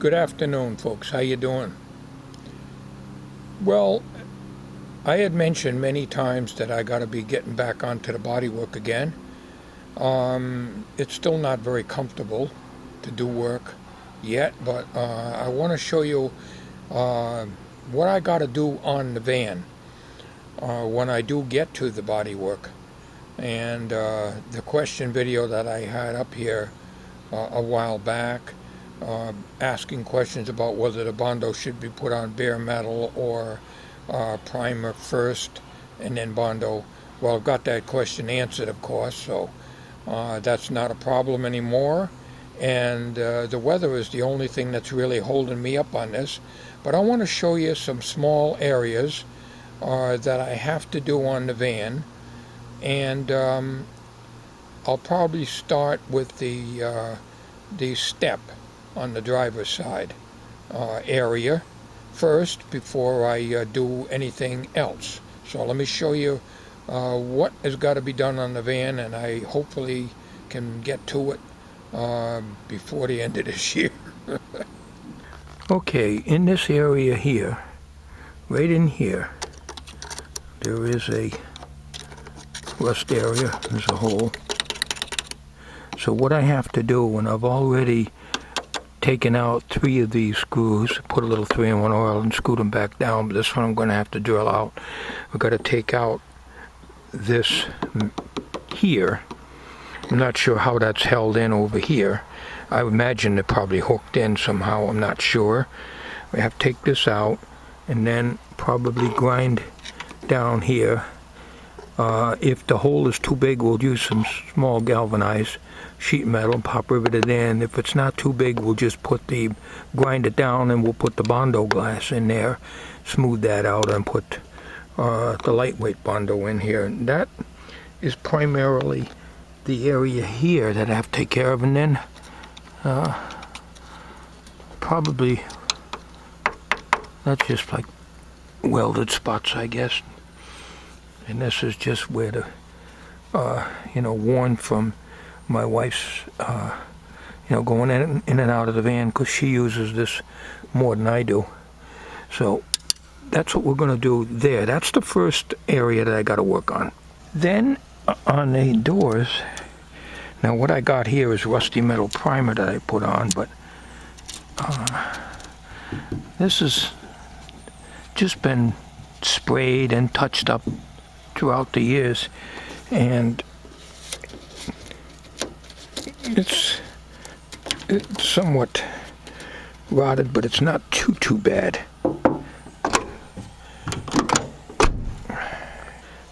Good afternoon, folks. How you doing? Well, I had mentioned many times that I got to be getting back onto the bodywork again. It's still not very comfortable to do work yet, but I want to show you what I got to do on the van when I do get to the bodywork. And the question video that I had up here a while back, asking questions about whether the Bondo should be put on bare metal or primer first and then Bondo. Well, I've got that question answered, of course, so that's not a problem anymore. And the weather is the only thing that's really holding me up on this. But I want to show you some small areas that I have to do on the van. And I'll probably start with the step on the driver's side area first before I do anything else. So let me show you what has got to be done on the van, and I hopefully can get to it before the end of this year. Okay, in this area here, right in here, there is a rust area. There's a hole. So what I have to do, and I've already taken out 3 of these screws, put a little 3-in-1 oil and screwed them back down, but this one I'm going to have to drill out. I've got to take out this here. I'm not sure how that's held in over here. I would imagine they're probably hooked in somehow. I'm not sure. We have to take this out and then probably grind down here. If the hole is too big, we'll use some small galvanized sheet metal, pop rivet it in. If it's not too big, we'll just grind it down, and we'll put the Bondo glass in there, smooth that out, and put the lightweight Bondo in here. And that is primarily the area here that I have to take care of, and then probably that's just like welded spots, I guess. And this is just where the worn from my wife's going in and out of the van, because she uses this more than I do. So that's what we're going to do there. That's the first area that I got to work on. Then on the doors, now what I got here is rusty metal primer that I put on, but this has just been sprayed and touched up throughout the years, and it's somewhat rotted, but it's not too bad.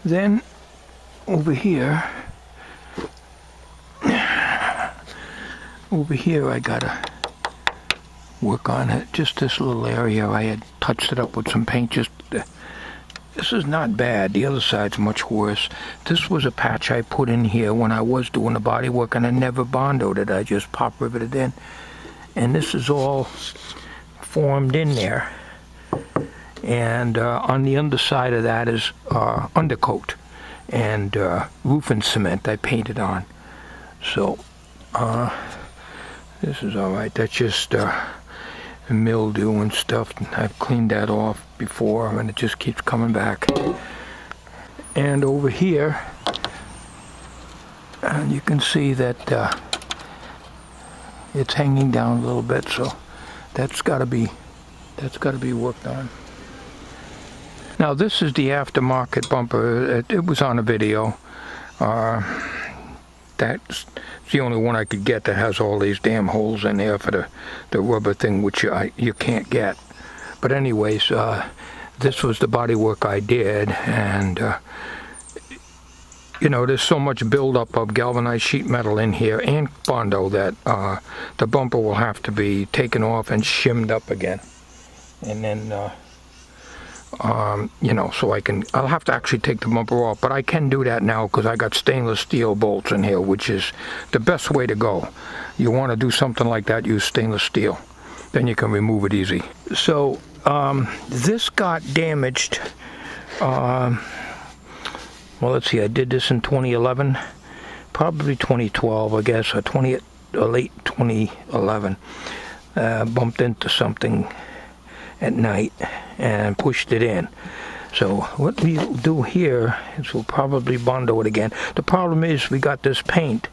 Then over here I gotta work on it. Just this little area, I had touched it up with some paint. This is not bad. The other side's much worse. This was a patch I put in here when I was doing the body work, and I never Bondoed it. I just pop riveted in. And this is all formed in there. And on the underside of that is undercoat and roofing cement I painted on. So this is alright. That's just mildew and stuff. I've cleaned that off before, and it just keeps coming back. And over here, you can see that it's hanging down a little bit, so that's got to be worked on. Now this is the aftermarket bumper. It was on a video. That's the only one I could get that has all these damn holes in there for the rubber thing, which you can't get. But anyways, this was the body work I did, and there's so much buildup of galvanized sheet metal in here and Bondo that the bumper will have to be taken off and shimmed up again. And then so I'll have to actually take the bumper off, but I can do that now because I got stainless steel bolts in here, which is the best way to go. You want to do something like that, use stainless steel. Then you can remove it easy. So this got damaged. Well, let's see, I did this in 2011, probably 2012, I guess, or late 2011. bumped into something at night and pushed it in. So what we'll do here is we'll probably Bondo it again. The problem is we got this paint,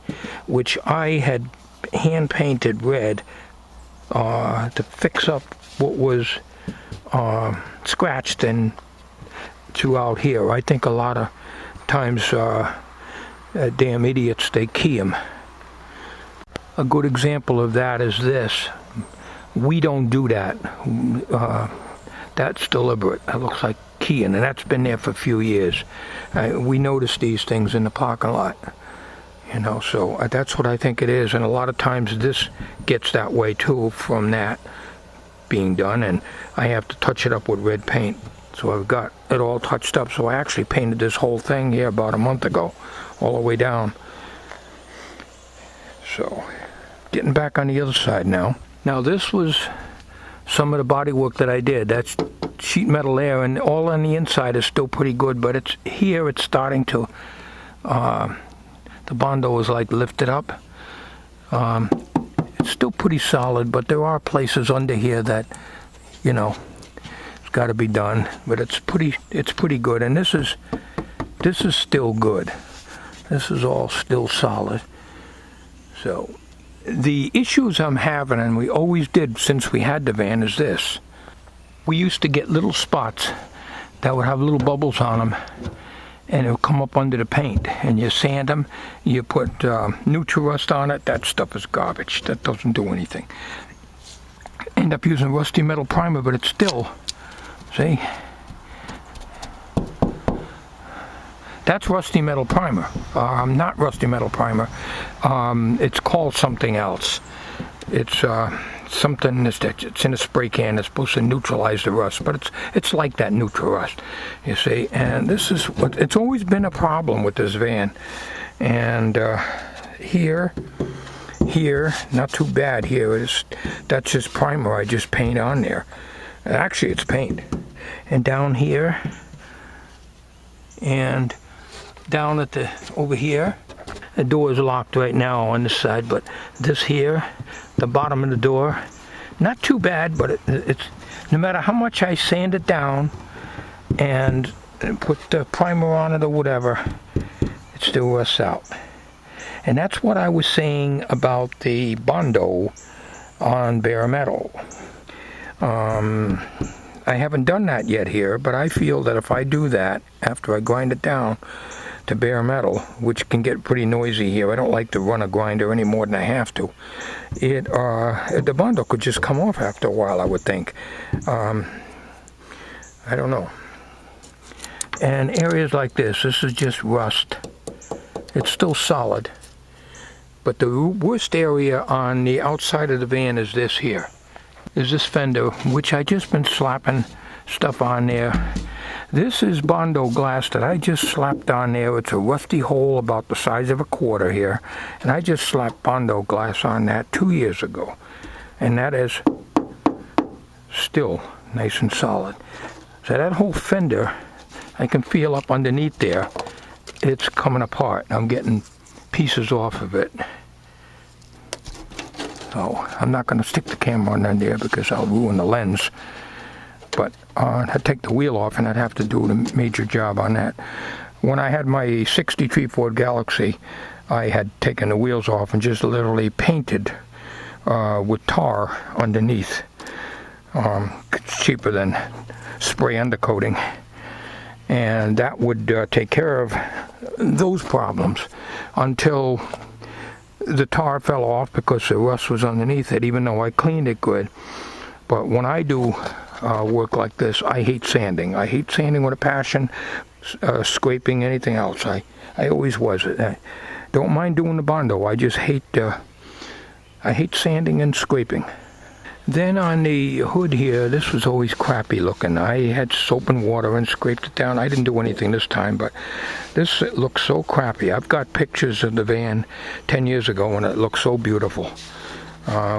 which I had hand painted red to fix up what was scratched and throughout here. I think a lot of times damn idiots, they key them. A good example of that is this. We don't do that. That's deliberate. That looks like keying, and that's been there for a few years. We notice these things in the parking lot, you know, so that's what I think it is. And a lot of times this gets that way too from that being done, and I have to touch it up with red paint. So I've got it all touched up. So I actually painted this whole thing here about a month ago, all the way down. So getting back on the other side now. Now this was some of the bodywork that I did. That's sheet metal there, and all on the inside is still pretty good, but it's here it's starting to the Bondo is like lifted up. It's still pretty solid, but there are places under here that, you know, it's got to be done, but it's pretty good. And this is still good. This is all still solid. So the issues I'm having, and we always did since we had the van, is this. We used to get little spots that would have little bubbles on them, and it would come up under the paint, and you sand them, you put Nutri-Rust on it. That stuff is garbage. That doesn't do anything. End up using rusty metal primer, but it's still, see, that's rusty metal primer. Not rusty metal primer. It's called something else. It's something it's in a spray can. It's supposed to neutralize the rust, but it's like that Nutri-Rust, you see. And this is what it's always been a problem with this van. And here, not too bad. Here that's just primer. I just paint on there. Actually, it's paint. And down here, and down at over here, the door is locked right now on this side, but this here, the bottom of the door, not too bad, but it's no matter how much I sand it down and put the primer on it or whatever, it still rusts out. And that's what I was saying about the Bondo on bare metal. I haven't done that yet here, but I feel that if I do that after I grind it down to bare metal, which can get pretty noisy here. I don't like to run a grinder any more than I have to. The Bondo could just come off after a while, I would think. I don't know. And areas like this is just rust. It's still solid. But the worst area on the outside of the van is this here. Is this fender, which I just been slapping stuff on there. This is Bondo glass that I just slapped on there. It's a rusty hole about the size of a quarter here. And I just slapped Bondo glass on that 2 years ago. And that is still nice and solid. So that whole fender, I can feel up underneath there, it's coming apart. I'm getting pieces off of it. So I'm not going to stick the camera on there because I'll ruin the lens. But I'd take the wheel off and I'd have to do a major job on that. When I had my 63 Ford Galaxy, I had taken the wheels off and just literally painted with tar underneath. It's cheaper than spray undercoating. And that would take care of those problems until the tar fell off because the rust was underneath it, even though I cleaned it good. But when I do work like this, I hate sanding. I hate sanding with a passion, scraping, anything else. I always was. I don't mind doing the Bondo. I just hate sanding and scraping. Then on the hood here, this was always crappy looking. I had soap and water and scraped it down. I didn't do anything this time, but this looks so crappy. I've got pictures of the van 10 years ago and it looked so beautiful.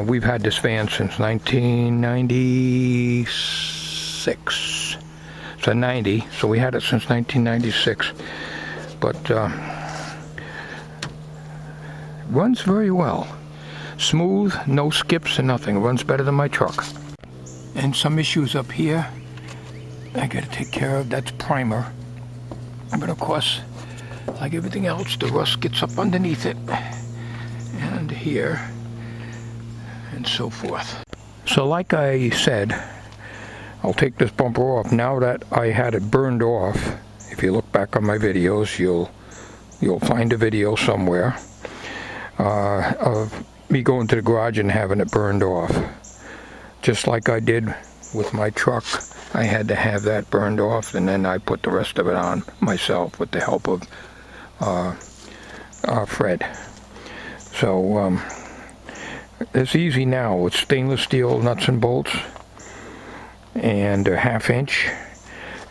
We've had this van since 1996. So 90, so we had it since 1996. But runs very well. Smooth, no skips and nothing. Runs better than my truck. And some issues up here I gotta take care of. That's primer. But of course, like everything else, the rust gets up underneath it and here and so forth. So like I said, I'll take this bumper off. Now that I had it burned off, if you look back on my videos, you'll find a video somewhere of me going to the garage and having it burned off. Just like I did with my truck, I had to have that burned off, and then I put the rest of it on myself with the help of Fred. So it's easy now. It's stainless steel nuts and bolts, and a 1/2 inch,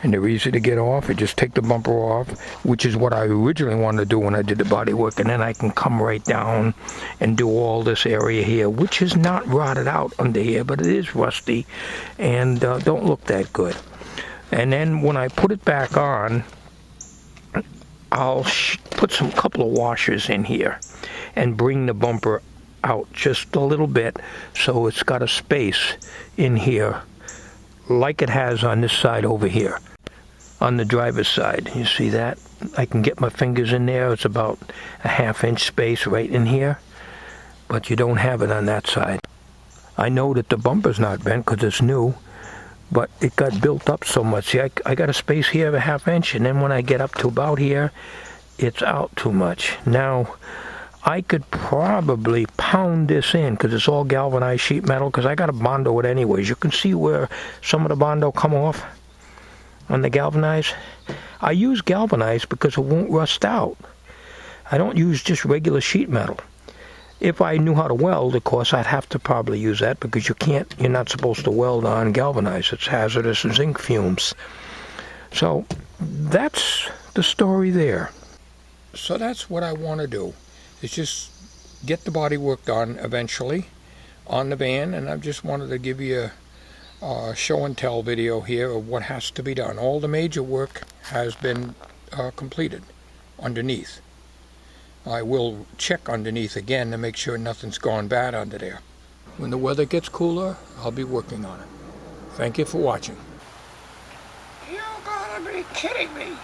and they're easy to get off. You just take the bumper off, which is what I originally wanted to do when I did the body work, and then I can come right down and do all this area here, which is not rotted out under here, but it is rusty and don't look that good. And then when I put it back on, I'll put some couple of washers in here and bring the bumper out just a little bit so it's got a space in here like it has on this side over here. On the driver's side, you see that? I can get my fingers in there. It's about a 1/2 inch space right in here, but you don't have it on that side. I know that the bumper's not bent because it's new, but it got built up so much. See, I got a space here of a 1/2 inch, and then when I get up to about here, it's out too much. Now, I could probably pound this in because it's all galvanized sheet metal, because I got to Bondo it anyways. You can see where some of the Bondo come off on the galvanized. I use galvanized because it won't rust out. I don't use just regular sheet metal. If I knew how to weld, of course, I'd have to probably use that, because you're not supposed to weld on galvanized. It's hazardous as zinc fumes. So that's the story there. So that's what I want to do. It's just get the body work done eventually on the van, and I just wanted to give you a show and tell video here of what has to be done. All the major work has been completed underneath. I will check underneath again to make sure nothing's gone bad under there. When the weather gets cooler, I'll be working on it. Thank you for watching. You gotta be kidding me!